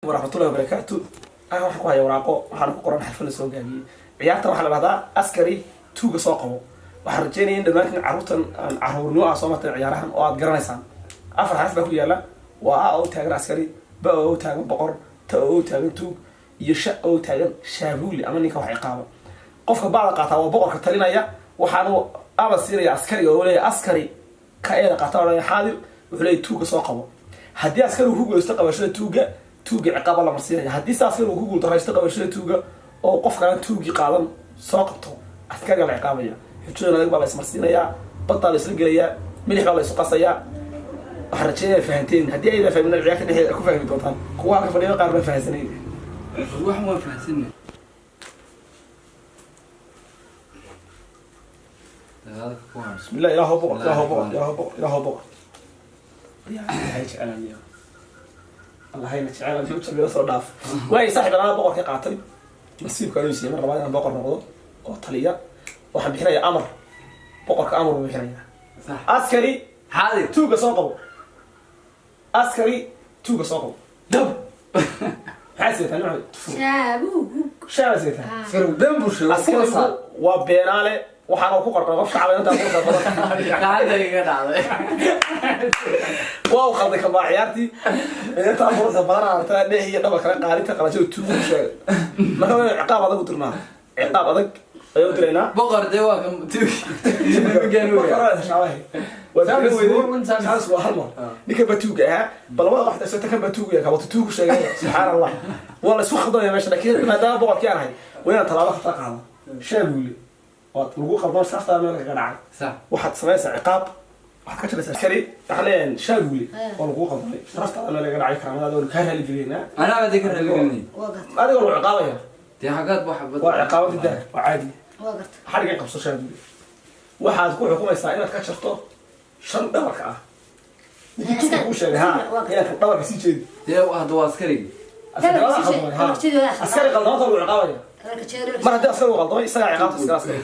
ورحمة الله وبركاته. أنا وحكوا هاي وراقو وحنا قرآن حرفنا سوق جميل. عيارته وحنا بعدا عسكري توج ساقه وحرجيني إن دمانك عروتن عرورنوا عصامة عيارهم وعاد جرنيسان. أفر حرف بقول يلا وأو تاجر عسكري بأو تاجر بقر تأو تاجر توج يشاء أو تاجر شابولي أمانيك وحقابة. قف بعض قطع وبقر كترينا يا وحنو أبى سيري عسكري ولا عسكري كأيد قطع ولا حاضر ولا توج ساقه. هدي عسكري وهو يستقبل شو توجي عقاب الله مرسينا هدي ساسكر وجوجل ترى يشتغل شيء توجا أو قف كان توجي قادم ساقطه أذكر العقابية حتى نلاقي بالله مرسينا يا بطل يسرق يا ملح بالله يسقط يا حرتين فهمتين هدي إذا فهمنا العيال كده أكو فهمت وطن قوة كفريق قارب فهمتني روح ما فهمتني هذا كويس بسم الله يا هبوط يا هبوط يا هبوط يا هبوط يا هيك أنا اليوم الله هاي نتعلم شو تبي وصل ضعف واي صاحب أنا بقر كقاتل نسيب كانوا يسمى مرة بعد أنا بقر نقض قتلية واحد بحنا أمر بقر كأمر بحنا صح عسكري حاضر توجا ساقه عسكري توجا ساقه دب حاسس أنا شابو سر دم بوش عسكري وبيناله وحنا كوكر رغف شعب أنت أقول قاعد يقعد على واو خلدك مع عيارتي أنت أقول زبارة أنت ليه هي دبك قاريتها قرشوا توجا شيء ما هو عقاب هذا قدرنا عقاب هذا أيوة درينا بقر دوا كم بقر شعبه وذاك شخص وهرمه نيك بتوجها بل ما واحد أسوته كم بتوجها كم بتوج شيء سبحان الله والله سوى خضوا يا ماشي لكن ما ده بقر كان هاي وين طلع خطأ هذا شابولي وتلقوا خضوا سافت أنا قناع صح واحد سماه عقاب واحد كتر سكري حاليا شابولي ولقوا خضوا سافت أنا قناع كلام هذا والكهرة اللي فينا أنا بدي كده اللي قلني هذا هو العقاب يا دي حاجات بحب وعقاب الدهر وعادي حرق قبص شابولي واحد كل حكومة إسرائيل كشرطه شن دبرك نيجي وش ها هي دبرك سيجي دي واحد عسكري عسكري غلطان طلع عقابية ما هدي عسكري غلطان يسقى عقاب عسكري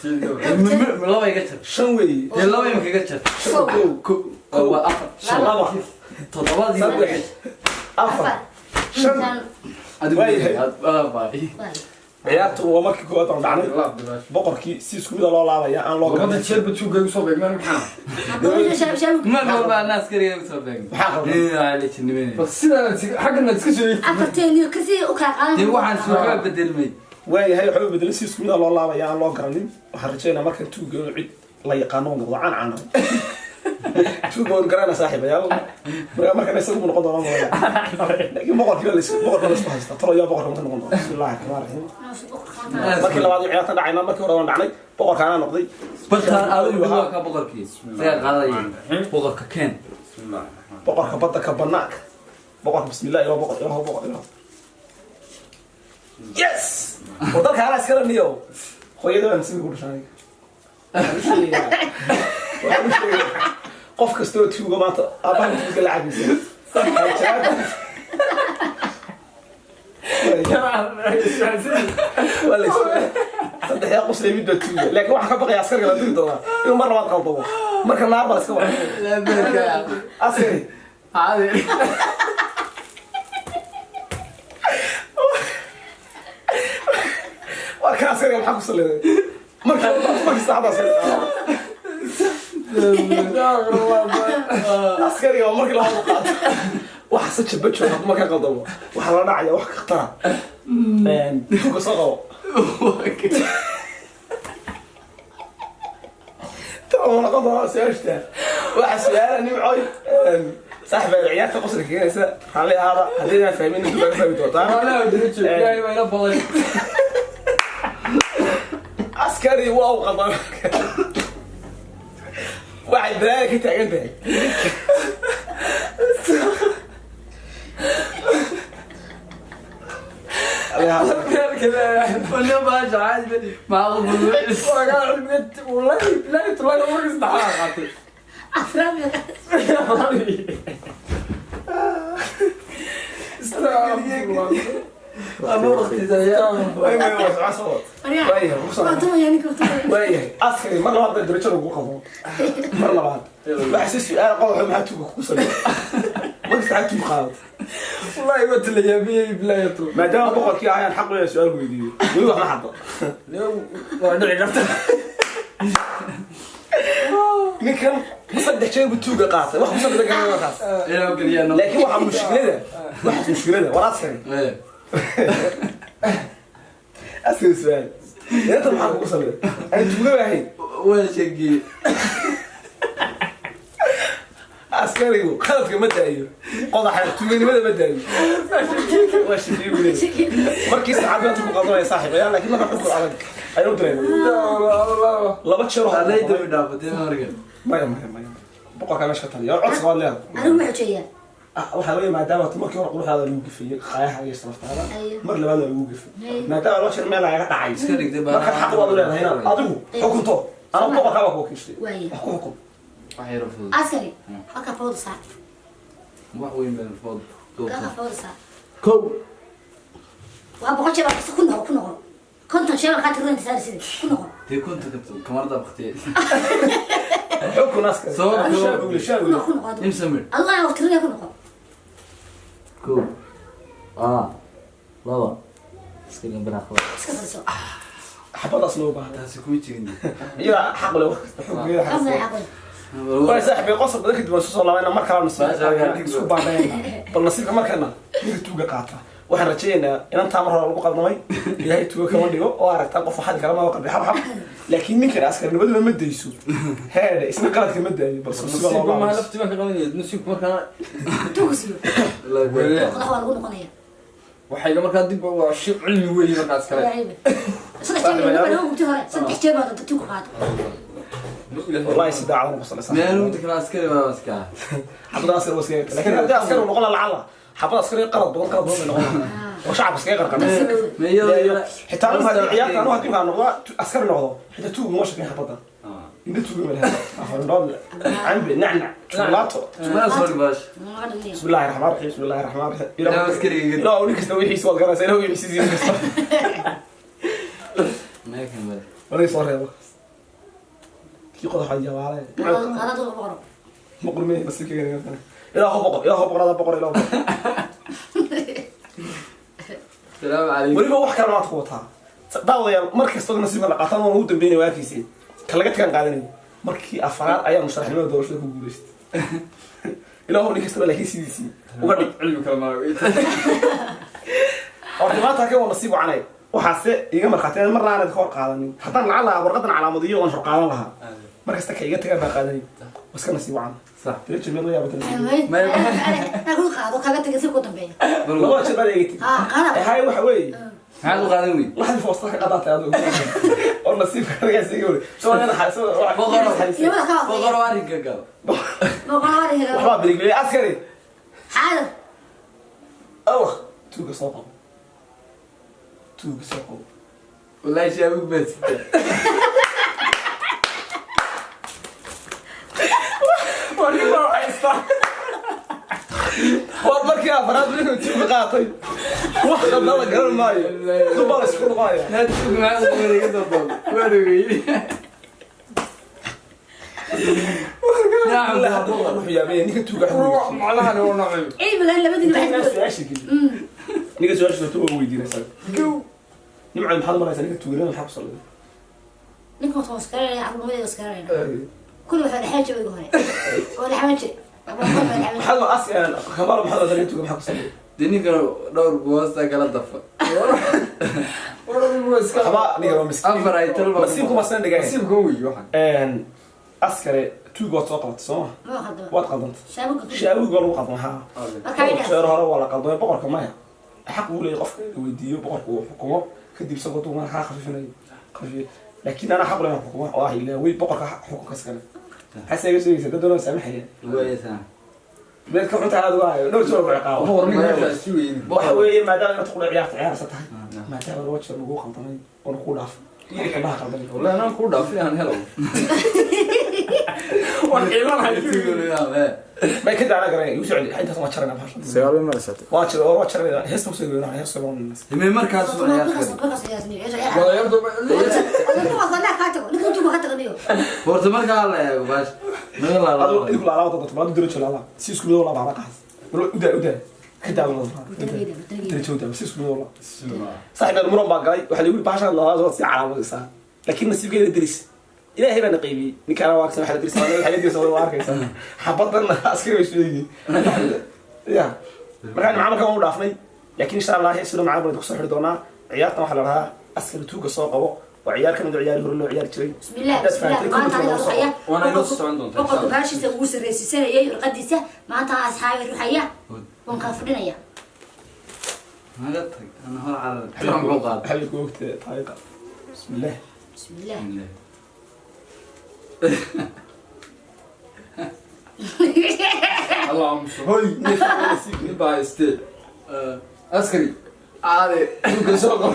من الله يقتل شنوي دي الله يمكن يقتل هو أفر شغلة تطبع دي أفر شن أدوي عيادته ومركي كوات رضعني بقركي سيسكو إذا الله لعبه يا أنا الله قد تشرب تشوق يوصل ما نحن ما هو بقى الناس كريه يوصل إيه عليك النمين بس سيدا حقنا تسكشري أفرتين كثير وكاقان دي واحد سوى بدل مي واي هاي حلو بدل سيسكو إذا الله لعبه يا أنا الله قرنين وحرجينا مركي توجو عيد لا يقانون قضاء عن توجو قرنا صاحبه يلا مركي نسوي من قضاء لكن بقركي لا لسه ترى يا بقر مثلا قضاء بسم الله الرحمن الرحيم markii labaad ciyaarta dhacayna markii hore waan dhacnay boqorka aan noqday baltaan adigu waa ka boqorkii saga qaadayeen boqorka keen bismillah boqorka badda ka banaanka boqorka bismillah ila boqor ila boqor ila yes wadalka ala iskala niyo hooyada aan si ugu dhashay qof kastoo tuugo maanta abaan tuugo lacagisa ولا صدق يا قصري ميد بتوجه لكن واحد كبقى عسكري لا تريد والله يوم مرة ما تقلبوا مرة النهار بس كمان لا بك عسكري عادي وكان عسكري الحق وصل مرة ما يستعد عسكري ومرة لا وقعت وحسيت شبتش ما كان قلبوا وحلا نعيا وح اخترع توجه صغوا ترى أنا قضى سيرشته واحد سؤال أنا معي صاحب العيال تقصر كيسة على هذا هذين فاهمين إنتوا بقى فاهمين توطان لا ودريتش لا ما ينبغي عسكري واو قضى واحد بلاك أنت عندك كذا ولا باش عادي ما اغضب والله لا تروح لك استحاله أفرام أنا أختي زيها وين عصوت وين أسكري مرة واحدة دريتشر وقوقه مرة واحدة بحسس أنا قوي ما هتوقف كوسل marka saacad tuu qaado والله قلت لي يا بي بلايته maadaama boqorkii ayaan xaq u leeyahay su'aal weydiiyey weli wax ma xado ودعي قرطه ninkan saddex jeer buu tuuga qaatay wax kusoo dhaga garan markaas إيه وقرينا laakiin waxa mushkilada walaas kale إيه askari su'aal inta maxaa ku sameeyay ay tuuga wahay وين شقي askarigu qaladka ma daayo qodaxa tuuganimada ma daayo waa shaqii weyn markii saacadaad ku qadonay saaxiib ayaa laakiin marka ku adag ayuu dareemay laba jeer oo هذا يدوي دابتين مرقل maya boqorka meesha ka taliya cod soo leeyahay anigu ma xujeeyaa waxaa laga maadaama markii hore quruxdaada lagu gafiyay qaayaha iyo saraftaada Ayo. mar labaad lagu gafiyay maadaama loo jeer meel laga dhacay iska dhigtay baa marka xaq waad u leedahay inaad adigu xukunto ana boqorka baa ku kiishtay Waayo. wax ku xukun waxay rafud askari halka fawda saar wax weyn baan fod halka fawda saar kow waa boqol jeer baa ku noqon konton jeer baa ka tirada saar sidii ku noqon tii kunta kabto kamarda baqtay xukun askari Soo Aan kow. shaabi weli, shaabi ku weli. noqon imsamir allah yaa tirada ku noqon كو لابا اسكن بنا خلاص iska fadhiso xabadaas loo baahan taasi ku jirin iyaga xaq leh xukunkeeda xaq qabna leh xaqo waa saaxiibay qosol badan kadib waan soo laabayna mar kale Masha Allah. isku baadayna bal nasiibka markana ninka tuuga qaata waxaan rajaynayaa inaan taamar hore lagu qaldamay ilaahay tuuga kama dhigo oo aragtaa qof waxaad kala ma qalbi xab laakiin ninkan askarnimadu ma dayso heede isna qaladka ma daayo bal نسيب ما لفتي ما كان نسيب مركان tuugsiyo la weyn qodax waa lagu noqonaya waxay markaa dib waa shib cilmi weyn markaas kale saddex jeer baa lagu gubtay hore saddex jeer baa dadka tuuga qaato wallahi si daacad ma sallaysan meelu dikra askari waa maska xabada askar was keenay laakiin haddii askar uu noqon lacala xabada askar qalad badan noqon oo shacab iskaga qarqan meeyada xitaa anu haddii ciyaarta anu haddii aan noqdo askar noqdo xitaa tuuga ma shaqeyn xabada inta tuuga ma lahaa afandhood cambe nacnac shukulaato ma soo bash بسم الله الرحمن الرحيم بسم الله الرحمن الرحيم لا عسكري قد. لا اوريك استوي حيس والقراص انا هو يحس زين ما كمل ولا يصور يا بس كي قضى حاجه على qaadaad ugu qoro مقر مني بس كي غير الى هو بقر هذا بقر الى هو السلام عليكم وليبا wax kale ma taqoota daawaya markii soo nasiib la qaataan oo u dambeeyay waafiisay kala gadkan qaadanay markii afraad ayaa musharaxnimada doorashada ku guuleystay ilaa hor ninkasta laakiin sidiisii uga dhig cilmi kale ma ortimaata ka wana nasiib canay waxaase iga marxateen mar laana ka hor qaadanin haddaan lacala warqadan calaamadiyo waan hor qaadan lahaa markasta ka iga tagaa baa qaadanin waska nasiib can صح تريد جميل ويا بدل aku qaado kaga tagay si ku dambeeya والله شباب يجي qaada هاي وحوي هذا قادمي واحد في وسطك قطعت هذا والله نصيب يا سيقول شو انا حاسس yamada ka بقر واري قال boqolaal helo والله برجلي عسكري xaadir اوه توق صوقه توق صوقه والله شابك بس والله ما عايزته والله كيف فراد منه توق قاطي واحد الله قال ماي دبل سكول ماي لا تسوق معاه ولا يقدر وين نعم لا روح يا بيه نيك توق حلو macnaha oo nacay cilmiga labadii الناس waxay عايش كده نيجي سؤال شو تو ويدينا سال نمع المحل مرة ثانية تقولين الحق صلى ninkan soo iskareeya aqoonada iskareeya kullu waxa dhaxay joogo hore oo dhaxay joogo محل أصلا خبر محل ثانية تقول الحق صلى ديني كانوا دور بواسطة قال الضفة خبر نيجي مسكين أفر أي تلبا بس يمكن مثلا دقيقة nasiib goowi waxan إن أسكر تو قط سقط سما ma qado وات قدمت shaabka شابو قالوا قدمها marka شهر هذا ولا قدمه بقر كمان حق ولا يقف ويديه بقر حكومة كدي بسقطه ما خفيفنا خفيف لكن أنا حق ولا حكومة واحد لا وي بقر حكومة كسكنة حاسس يا شيخ تدور سامحني ويسا بيتك حنت على دواء لو تشوف عقاب horniga si weyn waxa weeye maadaama taqul ciyaarta tahay maadaama loo jeer lagu qaltamay oo ku dhaaf iyo kalaha qaldan والله انا ku dhaafay aan helo waan qiimaha تقول يا ما bay ka dacna garay uu socday inta sama jarana bahasha سيارة ما رسالة waa jarana heesta u soo goynaa heesta loo nin همي مركز يا أخي wadaayardo بورت مركز الله يا باش ما adu لا igu la laawada dadka baad diro jilala si isku mid wala baa qaas ودا كده والله درجوده بس اسمه والله صاحب المرون باقاي waxa lagu baashan la si calaamadiisa laakiin nasiibkeeda diris ilaahay bana qeybi ninka ana waxa waxa diris waxa diris waa arkaysa xabadan askari way isleeyay ya markaan macamilka u dhaafnay laakiin insha Allah sidoo macamilka ku soo xiri doona ciyaartan waxa la rahaa askari tuuga soo qabo oo ciyaar kan ciyaar hore loo ciyaar jiray bismillah maanta aniga ruxaya وانا نص سocon doonta boqolka baashiisa ugu sarreeyay qadiisa maanta asxaabi ruxaya waan ka fadhinaya ما قلت انا هو على حلم عقاد حلك وقت طريقه بسم الله bismillah اللهم هوي نبا استيل عسكري عادي توقع سوق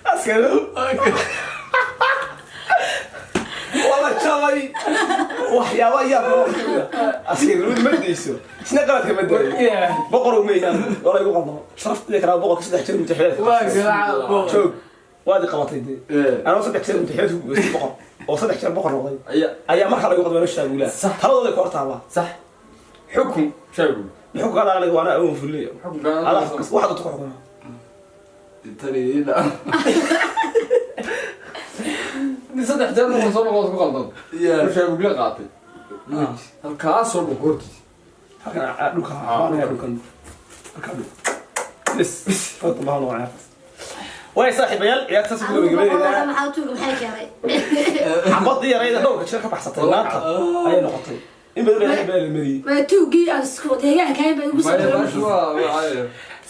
askari والله شاوي waxyaabo yaab askari wad ma deyso isna qaladka ma deeyo boqor u meeyaan wala igu qadno sharaftii kala boqor saddex jeer mutaxiyad joog waad qabatay ana saddex jeer mutaxiyad ku goostay boqor oo saddex jeer boqor noqday ayaa marka lagu qadmo shaagula taladooda ka hortaaba صح حكم شايبو muxuu ka dhaqanay waana awoon fuliyo حكم كان waxa dadku xukuma تري لا ni saddex jeer ma soo noqon ku qaldan يا شايبو لا qaatay halkaas soo boqorti halkan dhulka waana dhulkan halkan bas fadlan ma hano caafis way saaxiibayaal ciyaarta soo gabagabeyna maxaa tuuga maxay keenay xabadii yarayda dhowrka jeer ka baxsatay maanta ayay noqotay in badan ay beel mariyay ma tuugii aan isku deegaanka bay ugu soo ما يبغاش هو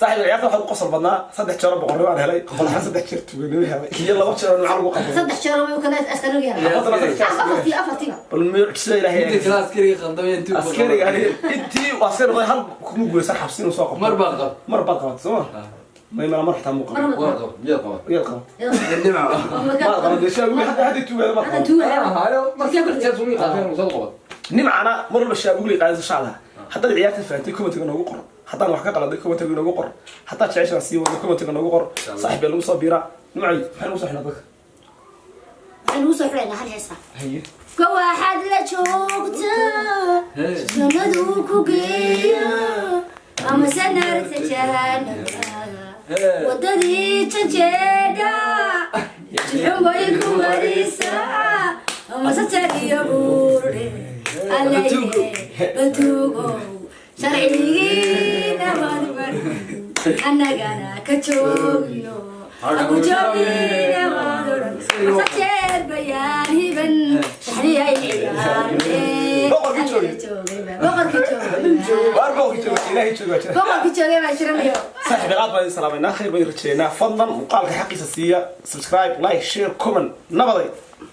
صاحب ciyaarta waxa ku qosol badnaa saddex jeer boqor waan helay qolxan saddex jeer tuuganay helay iyo laba jeer aan lagu qabay saddex jeer way kala askari yahay afartii bal meel kisa ilaahay انت كلاس كري قندمي انت askari yani intii askari way hal kuma guulaysan xabsiin soo qabto مربى قب marba qabad soo ma ima mar xitaa muuqan ورقه يا قبط iyo qabad الدمع ma qabad sheeg wixii hadii tuugada ma qabad هاي ما كنت تسوي قاعدين مصدقه nimcana mar walba shaab ugu liqaayay shacada haddii ciyaarta faantay comment-ga noogu qor haddaan wax ka qaladay comment-ga noogu qor haddii jeceshaa sii wado comment-ga noogu qor saaxiib lagu soo biira nimcay waxaan u saxnaa dadka waxaan u soo xirayna hal heesa haye ka waxaad la joogtaa sanadu ku geeyo ama sanarta jahanaba wadadii janjeedha jixun bay ku marisaa ama satariyo buurde batuugo sharcigiina marmar annagana ka joogiyo aku joogina madoran sajeer bayaan hiban saxriyay boqorkii joogay baa jiranayo saaxiib aad baan salaamaynaa khayr baan rajeynaa fadlan muuqaalka xaqiisa siiya subscribe like share comment nabaday